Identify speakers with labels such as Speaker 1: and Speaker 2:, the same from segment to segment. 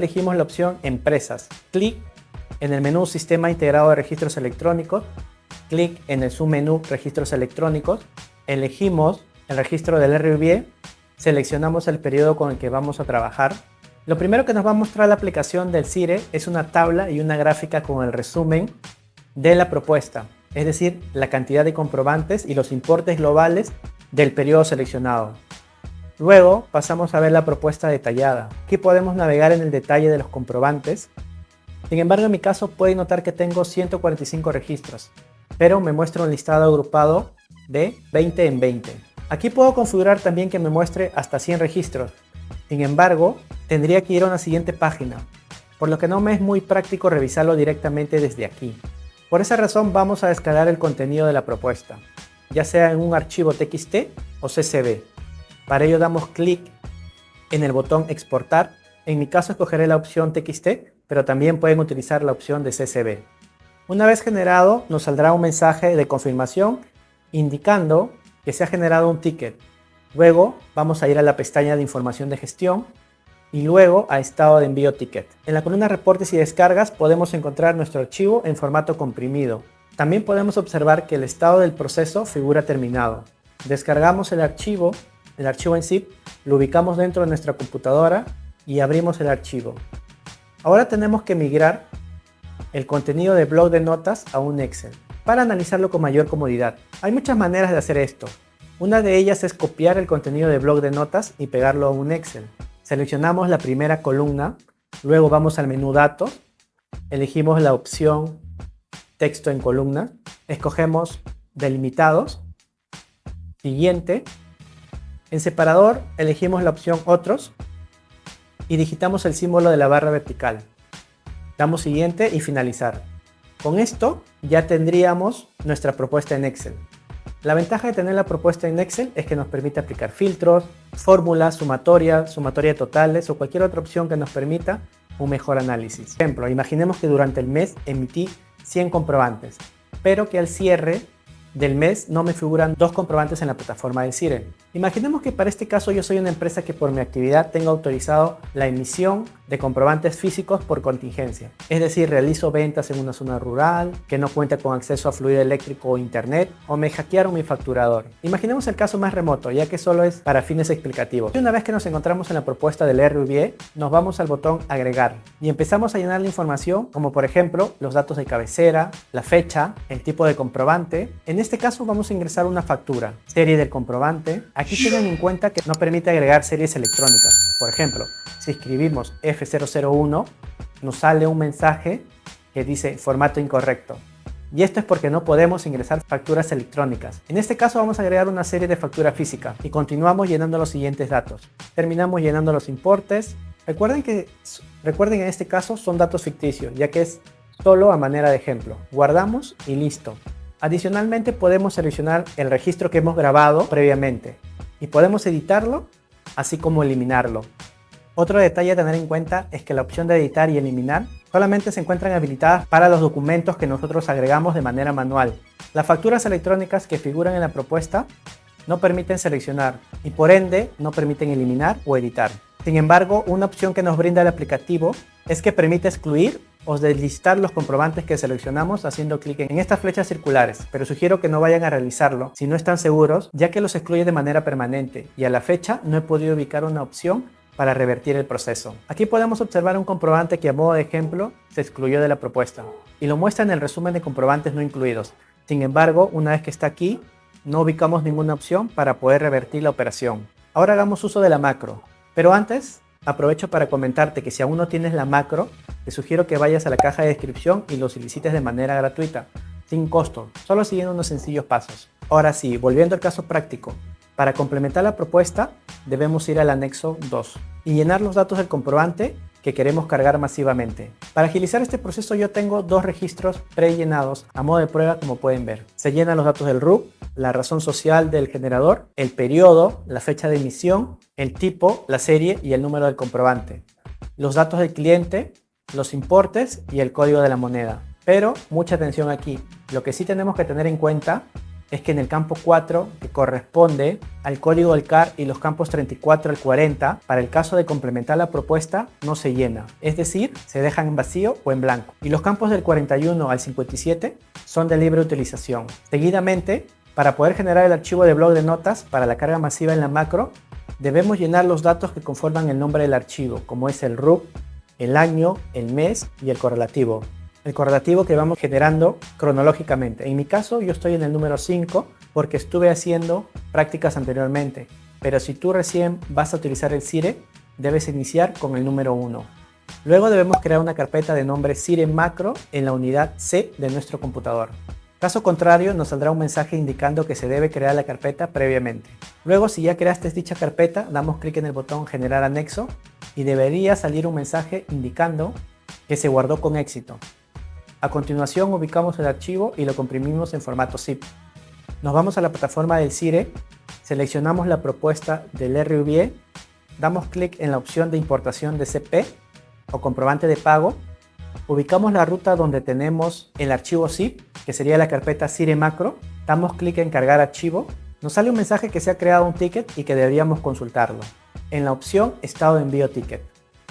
Speaker 1: Elegimos la opción Empresas. Clic en el menú Sistema Integrado de Registros Electrónicos. Clic en el submenú Registros Electrónicos. Elegimos el registro del RVIE. Seleccionamos el periodo con el que vamos a trabajar. Lo primero que nos va a mostrar la aplicación del CIRE es una tabla y una gráfica con el resumen de la propuesta, es decir, la cantidad de comprobantes y los importes globales del periodo seleccionado. Luego pasamos a ver la propuesta detallada. Aquí podemos navegar en el detalle de los comprobantes. Sin embargo, en mi caso pueden notar que tengo 145 registros, pero me muestra un listado agrupado de 20 en 20. Aquí puedo configurar también que me muestre hasta 100 registros. Sin embargo, tendría que ir a una siguiente página, por lo que no me es muy práctico revisarlo directamente desde aquí. Por esa razón vamos a descargar el contenido de la propuesta, ya sea en un archivo TXT o CSV. Para ello damos clic en el botón exportar. En mi caso escogeré la opción TXT, pero también pueden utilizar la opción de CSV. Una vez generado, nos saldrá un mensaje de confirmación indicando que se ha generado un ticket. Luego vamos a ir a la pestaña de información de gestión y luego a estado de envío ticket. En la columna reportes y descargas podemos encontrar nuestro archivo en formato comprimido. También podemos observar que el estado del proceso figura terminado. Descargamos el archivo en zip, lo ubicamos dentro de nuestra computadora y abrimos el archivo. Ahora tenemos que migrar el contenido de bloc de notas a un Excel para analizarlo con mayor comodidad. Hay muchas maneras de hacer esto. Una de ellas es copiar el contenido de bloc de notas y pegarlo a un Excel. Seleccionamos la primera columna, luego vamos al menú Datos, elegimos la opción Texto en columna, escogemos Delimitados, Siguiente. En separador elegimos la opción Otros y digitamos el símbolo de la barra vertical. Damos Siguiente y Finalizar. Con esto ya tendríamos nuestra propuesta en Excel. La ventaja de tener la propuesta en Excel es que nos permite aplicar filtros, fórmulas, sumatoria de totales o cualquier otra opción que nos permita un mejor análisis. Por ejemplo, imaginemos que durante el mes emití 100 comprobantes, pero que al cierre del mes no me figuran 2 comprobantes en la plataforma del CIRE. Imaginemos que para este caso yo soy una empresa que por mi actividad tengo autorizado la emisión de comprobantes físicos por contingencia. Es decir, realizo ventas en una zona rural, que no cuenta con acceso a fluido eléctrico o internet, o me hackearon mi facturador. Imaginemos el caso más remoto, ya que solo es para fines explicativos. Y una vez que nos encontramos en la propuesta del RVIE, nos vamos al botón Agregar y empezamos a llenar la información, como por ejemplo los datos de cabecera, la fecha, el tipo de comprobante. En este caso vamos a ingresar una factura, serie del comprobante. Aquí tengan en cuenta que no permite agregar series electrónicas. Por ejemplo, si escribimos F001, nos sale un mensaje que dice formato incorrecto. Y esto es porque no podemos ingresar facturas electrónicas. En este caso vamos a agregar una serie de factura física y continuamos llenando los siguientes datos. Terminamos llenando los importes. Recuerden en este caso son datos ficticios, ya que es solo a manera de ejemplo. Guardamos y listo. Adicionalmente podemos seleccionar el registro que hemos grabado previamente y podemos editarlo, así como eliminarlo. Otro detalle a tener en cuenta es que la opción de editar y eliminar solamente se encuentran habilitadas para los documentos que nosotros agregamos de manera manual. Las facturas electrónicas que figuran en la propuesta no permiten seleccionar y por ende no permiten eliminar o editar. Sin embargo, una opción que nos brinda el aplicativo es que permite excluir o deslistar los comprobantes que seleccionamos haciendo clic en estas flechas circulares, pero sugiero que no vayan a realizarlo si no están seguros, ya que los excluye de manera permanente y a la fecha no he podido ubicar una opción para revertir el proceso. Aquí podemos observar un comprobante que a modo de ejemplo se excluyó de la propuesta y lo muestra en el resumen de comprobantes no incluidos. Sin embargo, una vez que está aquí, no ubicamos ninguna opción para poder revertir la operación. Ahora hagamos uso de la macro, pero antes aprovecho para comentarte que si aún no tienes la macro, te sugiero que vayas a la caja de descripción y lo solicites de manera gratuita, sin costo, solo siguiendo unos sencillos pasos. Ahora sí, volviendo al caso práctico, para complementar la propuesta debemos ir al anexo 2 y llenar los datos del comprobante que queremos cargar masivamente. Para agilizar este proceso yo tengo 2 registros prellenados a modo de prueba, como pueden ver. Se llenan los datos del RUC, la razón social del generador, el periodo, la fecha de emisión, el tipo, la serie y el número del comprobante, los datos del cliente, los importes y el código de la moneda. Pero mucha atención aquí, lo que sí tenemos que tener en cuenta es que en el campo 4, que corresponde al código del CAR, y los campos 34 al 40, para el caso de complementar la propuesta, no se llena. Es decir, se dejan en vacío o en blanco. Y los campos del 41 al 57 son de libre utilización. Seguidamente, para poder generar el archivo de bloc de notas para la carga masiva en la macro, debemos llenar los datos que conforman el nombre del archivo, como es el RUB, el año, el mes y el correlativo. El correlativo que vamos generando cronológicamente. En mi caso, yo estoy en el número 5 porque estuve haciendo prácticas anteriormente. Pero si tú recién vas a utilizar el Cire, debes iniciar con el número 1. Luego debemos crear una carpeta de nombre Cire Macro en la unidad C de nuestro computador. Caso contrario, nos saldrá un mensaje indicando que se debe crear la carpeta previamente. Luego, si ya creaste dicha carpeta, damos clic en el botón Generar anexo y debería salir un mensaje indicando que se guardó con éxito. A continuación, ubicamos el archivo y lo comprimimos en formato zip. Nos vamos a la plataforma del Cire, seleccionamos la propuesta del RVIE, damos clic en la opción de importación de CP o comprobante de pago, ubicamos la ruta donde tenemos el archivo zip, que sería la carpeta Cire Macro, damos clic en cargar archivo, nos sale un mensaje que se ha creado un ticket y que deberíamos consultarlo. En la opción Estado de envío ticket.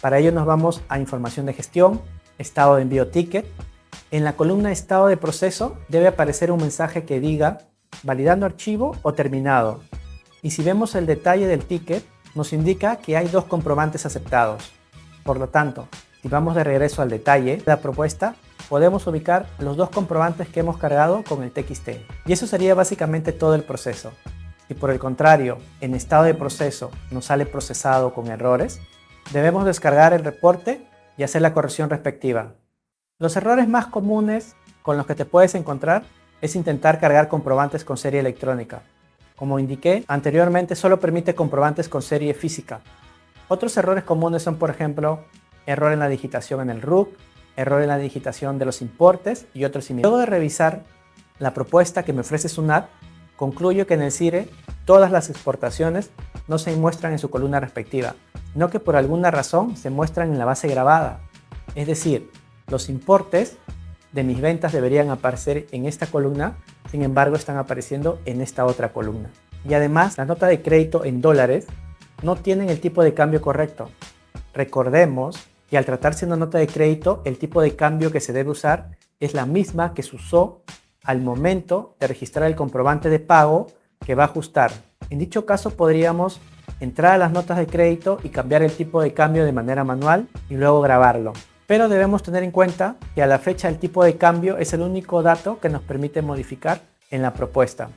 Speaker 1: Para ello nos vamos a Información de gestión, Estado de envío ticket. En la columna Estado de proceso debe aparecer un mensaje que diga validando archivo o terminado. Y si vemos el detalle del ticket, nos indica que hay 2 comprobantes aceptados. Por lo tanto, si vamos de regreso al detalle de la propuesta, podemos ubicar los 2 comprobantes que hemos cargado con el TXT. Y eso sería básicamente todo el proceso. Si por el contrario, en estado de proceso nos sale procesado con errores, debemos descargar el reporte y hacer la corrección respectiva. Los errores más comunes con los que te puedes encontrar es intentar cargar comprobantes con serie electrónica. Como indiqué anteriormente, solo permite comprobantes con serie física. Otros errores comunes son, por ejemplo, error en la digitación en el RUC, error en la digitación de los importes y otros similares. Luego de revisar la propuesta que me ofrece SUNAT, concluyo que en el Cire todas las exportaciones no se muestran en su columna respectiva, sino que por alguna razón se muestran en la base grabada. Es decir, los importes de mis ventas deberían aparecer en esta columna, sin embargo están apareciendo en esta otra columna. Y además, la nota de crédito en dólares no tienen el tipo de cambio correcto. Recordemos que al tratarse de una nota de crédito, el tipo de cambio que se debe usar es la misma que se usó al momento de registrar el comprobante de pago que va a ajustar. En dicho caso podríamos entrar a las notas de crédito y cambiar el tipo de cambio de manera manual y luego grabarlo. Pero debemos tener en cuenta que a la fecha el tipo de cambio es el único dato que nos permite modificar en la propuesta.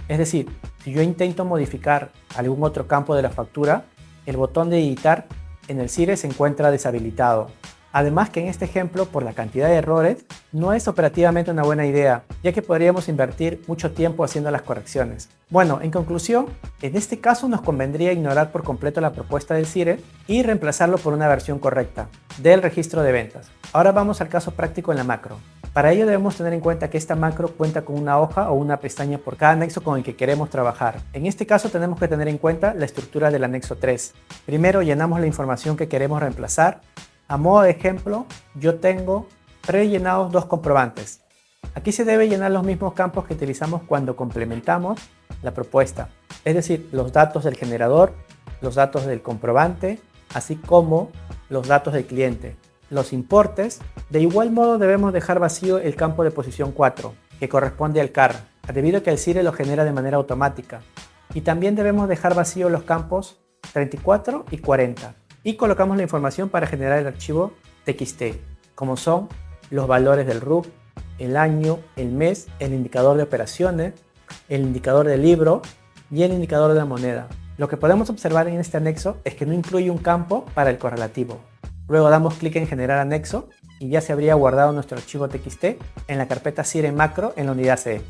Speaker 1: Es decir, si yo intento modificar algún otro campo de la factura, el botón de editar en el Cire se encuentra deshabilitado. Además que en este ejemplo, por la cantidad de errores, no es operativamente una buena idea, ya que podríamos invertir mucho tiempo haciendo las correcciones. Bueno, en conclusión, en este caso nos convendría ignorar por completo la propuesta del Cire y reemplazarlo por una versión correcta del registro de ventas. Ahora vamos al caso práctico en la macro. Para ello debemos tener en cuenta que esta macro cuenta con una hoja o una pestaña por cada anexo con el que queremos trabajar. En este caso tenemos que tener en cuenta la estructura del anexo 3. Primero llenamos la información que queremos reemplazar. A modo de ejemplo, yo tengo prellenados 2 comprobantes. Aquí se debe llenar los mismos campos que utilizamos cuando complementamos la propuesta, es decir, los datos del generador, los datos del comprobante, así como los datos del cliente. Los importes, de igual modo debemos dejar vacío el campo de posición 4, que corresponde al CAR, debido a que el Cire lo genera de manera automática. Y también debemos dejar vacío los campos 34 y 40. Y colocamos la información para generar el archivo TXT, como son los valores del RUC, el año, el mes, el indicador de operaciones, el indicador del libro y el indicador de la moneda. Lo que podemos observar en este anexo es que no incluye un campo para el correlativo. Luego damos clic en generar anexo y ya se habría guardado nuestro archivo TXT en la carpeta Cire Macro en la unidad C.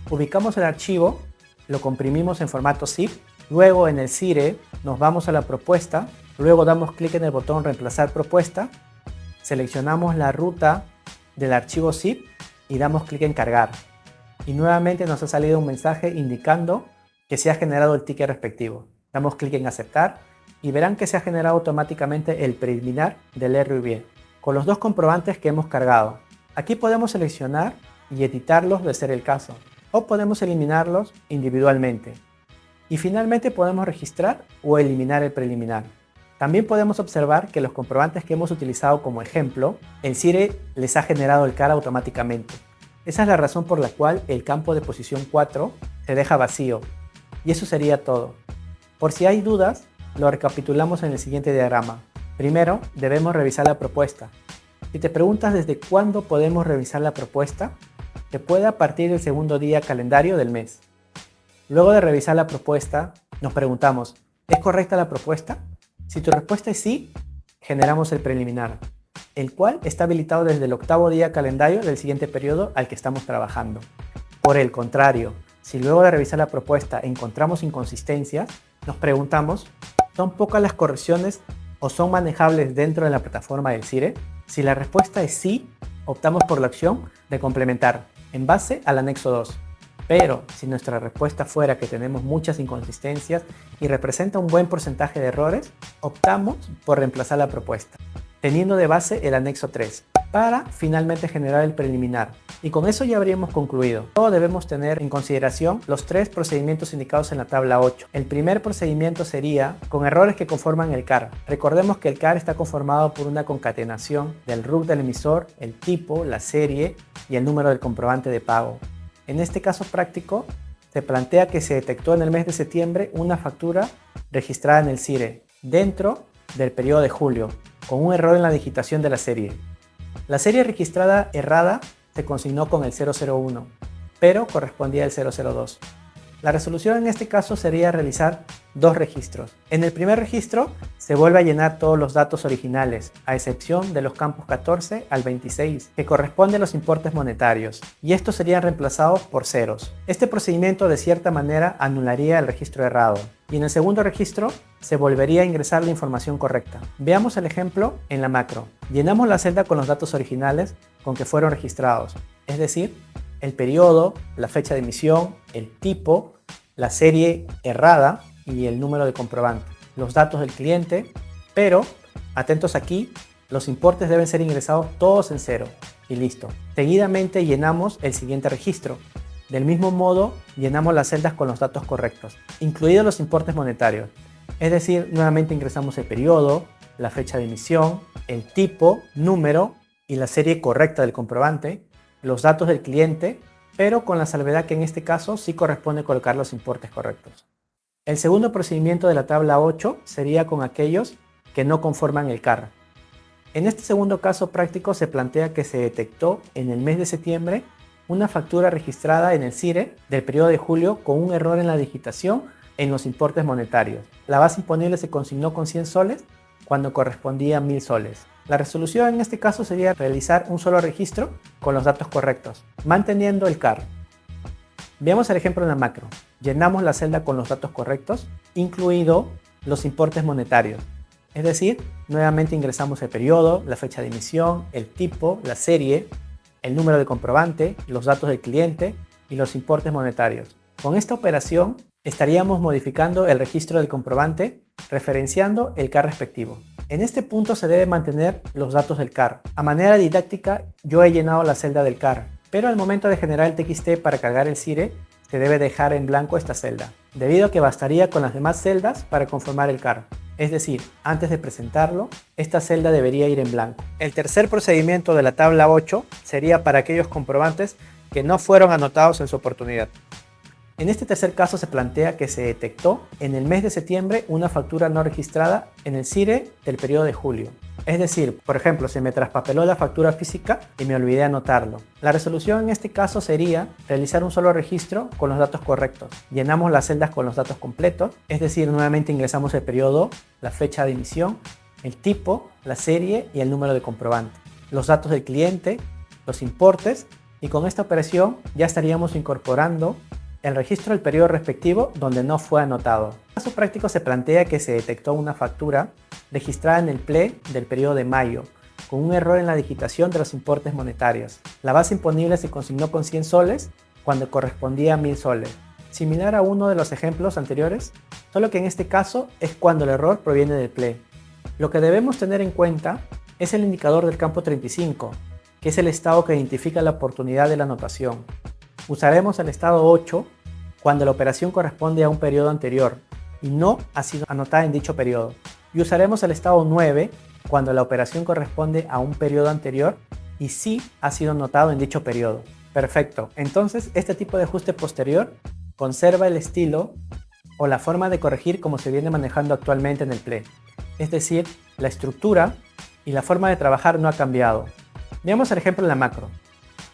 Speaker 1: Ubicamos el archivo, lo comprimimos en formato zip, luego en el Cire nos vamos a la propuesta. Luego damos clic en el botón Reemplazar propuesta, seleccionamos la ruta del archivo zip y damos clic en Cargar. Y nuevamente nos ha salido un mensaje indicando que se ha generado el ticket respectivo. Damos clic en Aceptar y verán que se ha generado automáticamente el preliminar del RVIE con los 2 comprobantes que hemos cargado. Aquí podemos seleccionar y editarlos de ser el caso. o podemos eliminarlos individualmente. Y finalmente podemos registrar o eliminar el preliminar. También podemos observar que los comprobantes que hemos utilizado como ejemplo, el CIRE les ha generado el CAR automáticamente. Esa es la razón por la cual el campo de posición 4 se deja vacío. Y eso sería todo. Por si hay dudas, lo recapitulamos en el siguiente diagrama. Primero, debemos revisar la propuesta. Si te preguntas desde cuándo podemos revisar la propuesta, se puede a partir del segundo día calendario del mes. Luego de revisar la propuesta, nos preguntamos, ¿es correcta la propuesta? Si tu respuesta es sí, generamos el preliminar, el cual está habilitado desde el octavo día calendario del siguiente periodo al que estamos trabajando. Por el contrario, si luego de revisar la propuesta encontramos inconsistencias, nos preguntamos, ¿son pocas las correcciones o son manejables dentro de la plataforma del CIRE? Si la respuesta es sí, optamos por la opción de complementar en base al anexo 2. Pero si nuestra respuesta fuera que tenemos muchas inconsistencias y representa un buen porcentaje de errores, optamos por reemplazar la propuesta, teniendo de base el anexo 3, para finalmente generar el preliminar. Y con eso ya habríamos concluido. Luego debemos tener en consideración los 3 procedimientos indicados en la tabla 8. El primer procedimiento sería con errores que conforman el CAR. Recordemos que el CAR está conformado por una concatenación del RUC del emisor, el tipo, la serie y el número del comprobante de pago. En este caso práctico, se plantea que se detectó en el mes de septiembre una factura registrada en el CIRE dentro del periodo de julio, con un error en la digitación de la serie. La serie registrada errada se consignó con el 001, pero correspondía al 002. La resolución en este caso sería realizar 2 registros. En el primer registro se vuelve a llenar todos los datos originales, a excepción de los campos 14 al 26, que corresponden a los importes monetarios, y estos serían reemplazados por ceros. Este procedimiento de cierta manera anularía el registro errado, y en el segundo registro se volvería a ingresar la información correcta. Veamos el ejemplo en la macro. Llenamos la celda con los datos originales con que fueron registrados, es decir, el periodo, la fecha de emisión, el tipo, la serie errada y el número de comprobante, los datos del cliente, pero, atentos aquí, los importes deben ser ingresados todos en cero y listo. Seguidamente llenamos el siguiente registro. Del mismo modo, llenamos las celdas con los datos correctos, incluidos los importes monetarios. Es decir, nuevamente ingresamos el periodo, la fecha de emisión, el tipo, número y la serie correcta del comprobante, los datos del cliente, pero con la salvedad que en este caso sí corresponde colocar los importes correctos. El segundo procedimiento de la tabla 8 sería con aquellos que no conforman el CAR. En este segundo caso práctico se plantea que se detectó en el mes de septiembre una factura registrada en el CIRE del periodo de julio con un error en la digitación en los importes monetarios. La base imponible se consignó con 100 soles cuando correspondía a 1000 soles. La resolución en este caso sería realizar un solo registro con los datos correctos, manteniendo el CAR. Veamos el ejemplo en la macro. Llenamos la celda con los datos correctos, incluido los importes monetarios. Es decir, nuevamente ingresamos el periodo, la fecha de emisión, el tipo, la serie, el número de comprobante, los datos del cliente y los importes monetarios. Con esta operación estaríamos modificando el registro del comprobante referenciando el CAR respectivo. En este punto se debe mantener los datos del CAR. A manera didáctica yo he llenado la celda del CAR, pero al momento de generar el TXT para cargar el CIRE se debe dejar en blanco esta celda, debido a que bastaría con las demás celdas para conformar el CAR. Es decir, antes de presentarlo, esta celda debería ir en blanco. El tercer procedimiento de la tabla 8 sería para aquellos comprobantes que no fueron anotados en su oportunidad. En este tercer caso se plantea que se detectó en el mes de septiembre una factura no registrada en el CIRE del periodo de julio. Es decir, por ejemplo, se me traspapeló la factura física y me olvidé anotarlo. La resolución en este caso sería realizar un solo registro con los datos correctos. Llenamos las celdas con los datos completos, es decir, nuevamente ingresamos el periodo, la fecha de emisión, el tipo, la serie y el número de comprobante, los datos del cliente, los importes, y con esta operación ya estaríamos incorporando el registro del periodo respectivo donde no fue anotado. En el caso práctico se plantea que se detectó una factura registrada en el PLE del periodo de mayo, con un error en la digitación de los importes monetarios. La base imponible se consignó con 100 soles cuando correspondía a 1000 soles. Similar a uno de los ejemplos anteriores, solo que en este caso es cuando el error proviene del PLE. Lo que debemos tener en cuenta es el indicador del campo 35, que es el estado que identifica la oportunidad de la anotación. Usaremos el estado 8 cuando la operación corresponde a un periodo anterior y no ha sido anotada en dicho periodo. Y usaremos el estado 9 cuando la operación corresponde a un periodo anterior y sí ha sido notado en dicho periodo. Perfecto, entonces este tipo de ajuste posterior conserva el estilo o la forma de corregir como se viene manejando actualmente en el PLE. Es decir, la estructura y la forma de trabajar no ha cambiado. Veamos el ejemplo en la macro.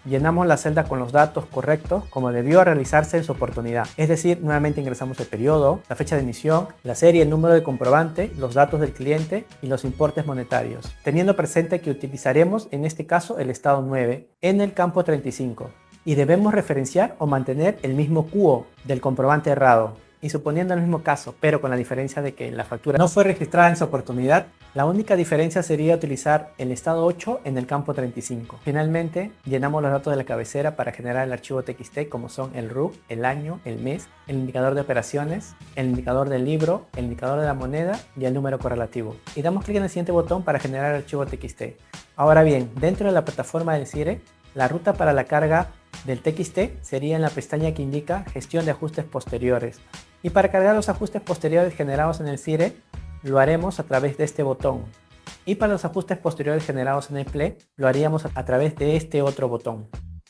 Speaker 1: Llenamos la celda con los datos correctos como debió realizarse en su oportunidad. Es decir, nuevamente ingresamos el periodo, la fecha de emisión, la serie, el número de comprobante, los datos del cliente y los importes monetarios, teniendo presente que utilizaremos en este caso el estado 9 en el campo 35 y debemos referenciar o mantener el mismo QO del comprobante errado. Y suponiendo el mismo caso, pero con la diferencia de que la factura no fue registrada en su oportunidad, la única diferencia sería utilizar el estado 8 en el campo 35. Finalmente, llenamos los datos de la cabecera para generar el archivo TXT como son el RUC, el año, el mes, el indicador de operaciones, el indicador del libro, el indicador de la moneda y el número correlativo. Y damos clic en el siguiente botón para generar el archivo TXT. Ahora bien, dentro de la plataforma del CIRE, la ruta para la carga del TXT sería en la pestaña que indica Gestión de ajustes posteriores. Y para cargar los ajustes posteriores generados en el CIRE, lo haremos a través de este botón. Y para los ajustes posteriores generados en el PLE, lo haríamos a través de este otro botón.